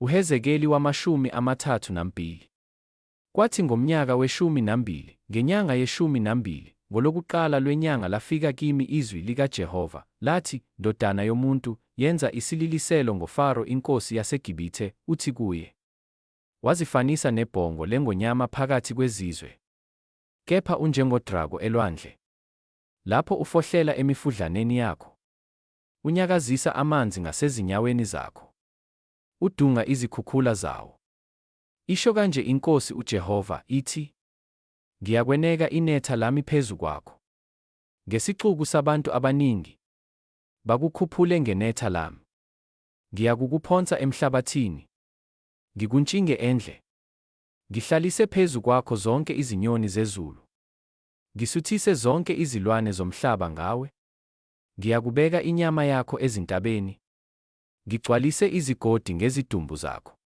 uHezekeli wama-32. Kwathi ngomnyaka we-12, ngenyanga ye-12, ngolokuqala lwenyanga lafika kimi izwi likaJehova, lathi, ndodana yomuntu, yenza isililiselo ngoFaro inkosi yaseGibhithe, uthi kuye, wazifanisa nebhongo lengonyama phakathi kwezizwe. Kepha unjengodrago elwandle. Lapho ufohlela emifudlaneni yakho, unyakazisa amanzi ngasezinyaweni zakho, udunga izikhukhula zawo. Isho kanje inkosi uJehova, ithi, ngiyakweneka inetha lami phezu kwakho, ngesixuku sabantu abaningi, bakukhuphule ngenetha lami. Ngiyakukuphonsa emhlabathini, ngikuntshinge endle, ngihlalise phezu kwakho zonke izinyoni zezulu, ngisuthise zonke izilwane zomhlaba ngawe. Ngiyakubeka inyama yakho ezintabeni, ngigcwalise izigodi ngezidumbu zakho.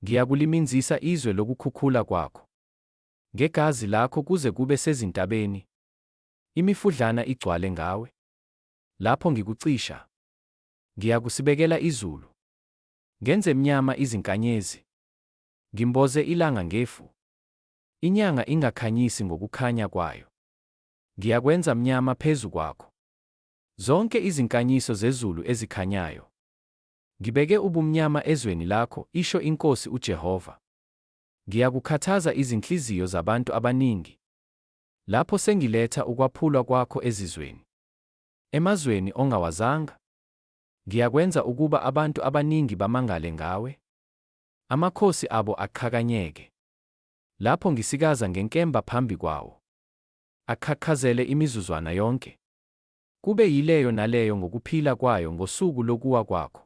Ngiyakuliminzisa izwe lokukhukhula kwakho, ngegazi lakho kuze kube sezintabeni, imifudlana igcwale ngawe. Lapho ngikucisha, ngiyakusibekela izulu, ngenze mnyama izinkanyezi, ngimboze ilanga ngefu, inyanga ingakhanyisi ngokukhanya kwayo. Ngiyakwenza mnyama phezu kwakho, zonke izinkanyiso zezulu ezikhanyayo. Ngibeke ubumnyama ezweni lakho, isho inkosi uJehova. Ngiyakukhathaza izinhliziyo zabantu abaningi, lapho sengiletha ukwaphulwa kwakho ezizweni, emazweni ongawazanga. Ngiyakwenza ukuba abantu abaningi bamangale ngawe, amakhosi abo aqhakanyeke. Lapho ngisikaza ngenkemba phambi kwawo, akhakhazele imizuzwana yonke, kube yileyo naleyo ngokuphila kwayo ngosuku lokuwa kwakho.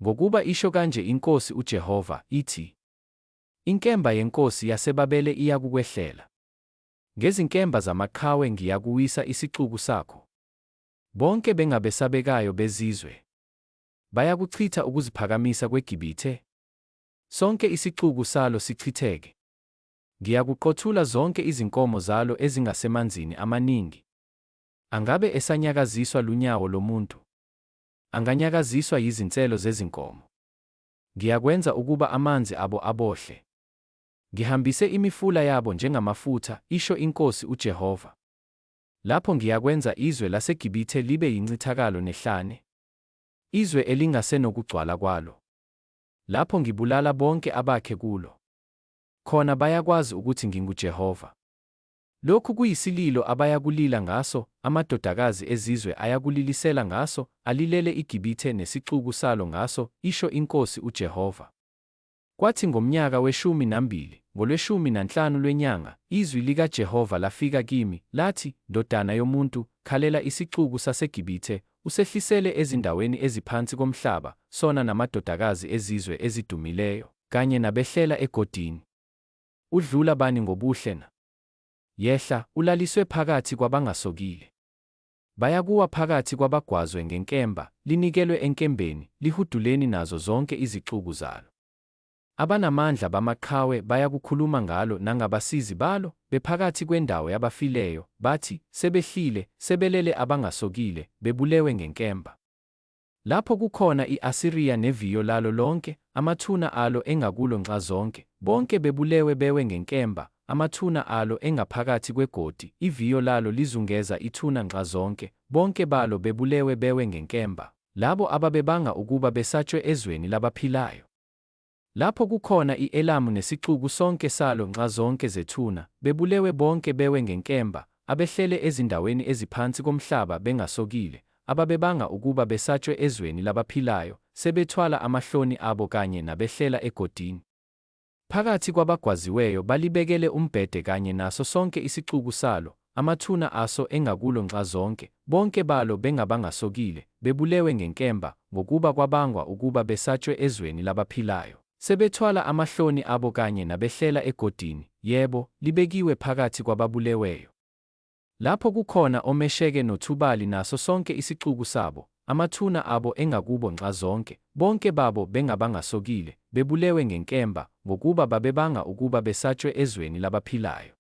Ngokuba isho kanje inkosi uJehova, ithi, inkemba yenkosi yaseBabele iyakukwehlela. Ngezinkemba zamaqhawe ngiyakuwisa isixuku sakho. Bonke bengabesabekayo bezizwe bayakuchitha ukuziphakamisa kweGibhithe, sonke isixuku salo sichitheke. Ngiyakuqothula zonke izinkomo zalo ezingasemanzini amaningi. Angabe esanyakaziswa lunyawo lomuntu? Anganyakaziswa yizinselo zezinkomo. Ngiyakwenza ukuba amanzi abo abohle, ngihambise imifula yabo njengamafutha, isho inkosi uJehova. Lapho ngiyakwenza izwe laseGibhithe libe yincithakalo nehlane, izwe elingasenokugcwala kwalo. Lapho ngibulala bonke abakhe kulo, khona bayakwazi ukuthi nginguJehova. Lokhu kuyisililo abayakulila ngaso, amadodakazi ezizwe ayakulilisela ngaso, alilele iGibhithe nesixuku salo ngaso, isho inkosi uJehova. Kwathi ngomnyaka we-12, ngolwe-15 lwenyanga, izwi likaJehova lafika kimi, lathi, ndodana yomuntu, khalela isixuku saseGibhithe, usehlisele ezindaweni eziphansi komhlaba, sona namadodakazi ezizwe ezidumileyo, kanye nabehlela egodini. Udlula bani ngobuhle na? Yehla, ulaliswe phakathi kwabangasokile. Bayakuwa phakathi kwabagwazwe ngenkemba, linikelwe enkembeni, lihuduleni nazo zonke izixuku zalo. Abanamandla bamaqhawe bayakukhuluma ngalo nangabasizi balo, bephakathi kwendawo yabafileyo, bathi, sebehlile, sebelele abangasokile, bebulewe ngenkemba. Lapho kukhona i-Asiriya neviyo lalo lonke, amathuna alo engakulo nxa zonke, bonke bebulewe bewe ngenkemba, amathuna alo engaphakathi kwegodi, iviyo lalo lizungeza ithuna nxa zonke, bonke balo bebulewe bewe ngenkemba, labo ababebanga ukuba besatshwe ezweni labaphilayo. Lapho kukhona i-Elamu nesixuku sonke salo nxa zonke zethuna, bebulewe bonke bewe ngenkemba, abehlele ezindaweni eziphansi komhlaba bengasokile, ababebanga ukuba besatshwe ezweni labaphilayo, sebethwala amahloni abo kanye nabehlela egodini. Phakathi kwabagwaziweyo balibekele umbhede kanye naso sonke isixuku salo, amathuna aso engakulo nxa zonke, bonke balo bengabangasokile, bebulewe ngenkemba, ngokuba kwabangwa ukuba besatshwe ezweni labaphilayo. Sebethwala amahloni abo kanye nabehlela egodini, yebo, libekiwe phakathi kwababuleweyo. Lapho kukhona oMesheke noThubali naso sonke isixuku sabo, amathuna abo engakubo nxa zonke, bonke babo bengabangasokile, bebulewe ngenkemba, ngokuba babebanga ukuba besatshwe ezweni labaphilayo.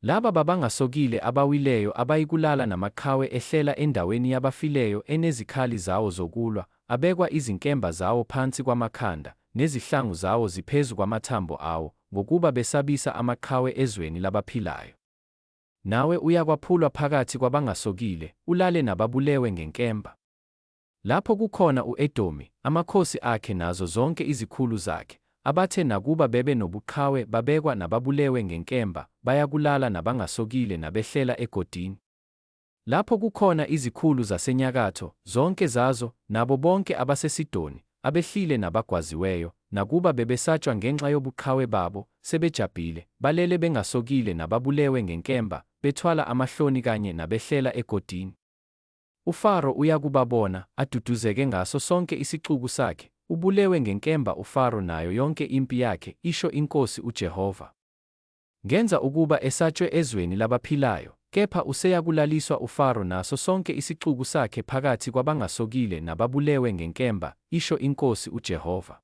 Laba babangasokile abawileyo abayikulala namaqhawe ehlela endaweni yabafileyo enezikhali zawo zokulwa, abekwa izinkemba zawo phansi kwamakhanda, nezihlangu zawo ziphezu kwamathambo awo, ngokuba besabisa amaqhawe ezweni labaphilayo. Nawe uyakwaphulwa phakathi kwabangasokile, ulale nababulewe ngenkemba. Lapho kukhona u-Edomi, amakhosi akhe nazo zonke izikhulu zakhe, abathe nakuba bebe nobuqhawe babekwa nababulewe ngenkemba, bayakulala nabangasokile nabehlela egodini. Lapho kukhona izikhulu zasenyakatho, zonke zazo, nabo bonke abaseSidoni, abehlile nabagwaziweyo, nakuba bebesatshwa ngenxa yobuqhawe babo, sebejabhile, balele bengasokile nababulewe ngenkemba, bethwala amahloni kanye nabehlela egodini. UFaro uyakubabona, aduduzeke ngaso sonke isixuku sakhe, ubulewe ngenkemba uFaro nayo yonke impi yakhe, isho iNkosi uJehova. Ngenza ukuba esatshwe ezweni labaphilayo, kepha useyakulaliswa uFaro naso sonke isixuku sakhe phakathi kwabangasokile nababulewe ngenkemba, isho iNkosi uJehova.